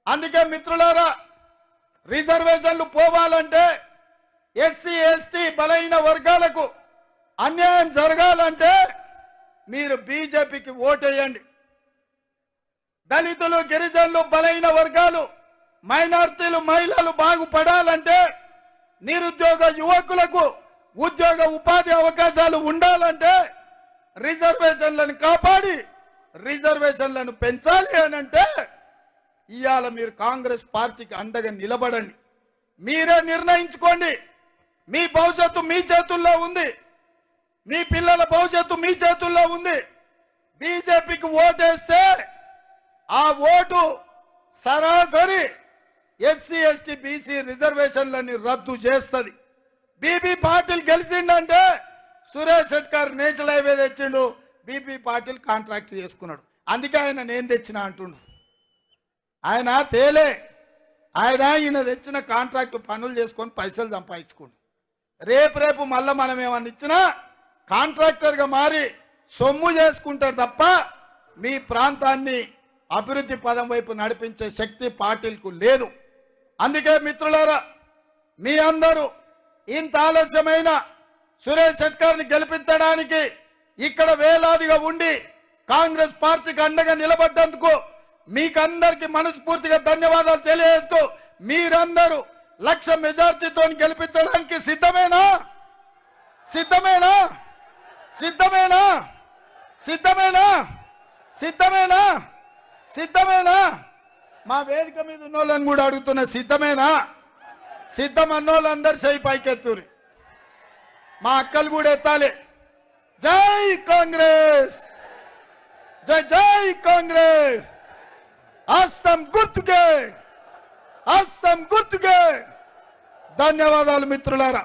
అందుకే మిత్రులారా, రిజర్వేషన్లు పోవాలంటే, ఎస్సీ ఎస్టీ బలైన వర్గాలకు అన్యాయం జరగాలంటే మీరు బీజేపీకి ఓటేయండి. దళితులు, గిరిజనులు, బలైన వర్గాలు, మైనార్టీలు, మహిళలు బాగుపడాలంటే, నిరుద్యోగ యువకులకు ఉద్యోగ ఉపాధి అవకాశాలు ఉండాలంటే రిజర్వేషన్లను కాపాడి రిజర్వేషన్లను పెంచాలి అనంటే ఇవాళ మీరు కాంగ్రెస్ పార్టీకి అండగా నిలబడండి. మీరే నిర్ణయించుకోండి. మీ భవిష్యత్తు మీ చేతుల్లో ఉంది. మీ పిల్లల భవిష్యత్తు మీ చేతుల్లో ఉంది. బీజేపీకి ఓటేస్తే ఆ ఓటు సరాసరి ఎస్సీ ఎస్టీ బీసీ రిజర్వేషన్లని రద్దు చేస్తుంది. బీబీ పాటిల్ గెలిచిందంటే సురేష్ శెట్కర్ నేషనల్ హైవే తెచ్చిండు, బీబీ పాటిల్ కాంట్రాక్ట్ చేసుకున్నాడు. అందుకే ఆయన నేను తెచ్చిన అంటుండు. ఆయన తేలే, ఈయన తెచ్చిన కాంట్రాక్ట్ పనులు చేసుకొని పైసలు సంపాదించుకోండి. రేపు మళ్ళీ మనం ఏమన్నా ఇచ్చినా కాంట్రాక్టర్గా మారి సొమ్ము చేసుకుంటారు తప్ప మీ ప్రాంతాన్ని అభివృద్ధి పదం వైపు నడిపించే శక్తి పార్టీలకు లేదు. అందుకే మిత్రులారా, మీ అందరూ ఇంత ఆలస్యమైన సురేష్ శెట్కర్ని గెలిపించడానికి ఇక్కడ వేలాదిగా ఉండి కాంగ్రెస్ పార్టీకి అండగా నిలబడ్డందుకు మీకందరికి మనస్ఫూర్తిగా ధన్యవాదాలు తెలియజేస్తూ, మీరందరూ 1,00,000 మెజార్టీతో గెలిపించడానికి సిద్ధమేనా? సిద్ధమేనా? సిద్ధమేనా? సిద్ధమేనా? సిద్ధమేనా? సిద్ధమేనా? మా వేదిక మీద ఉన్న వాళ్ళని కూడా అడుగుతున్నా, సిద్ధమేనా? సిద్ధం అన్నోళ్ళందరూ చేయి పైకెత్తురి. మా అక్కలు కూడా ఎత్తాలి. జై కాంగ్రెస్, జై జై కాంగ్రెస్. హస్తం గుర్తుకే, హస్తం గుర్తుకే. ధన్యవాదాలు మిత్రులారా.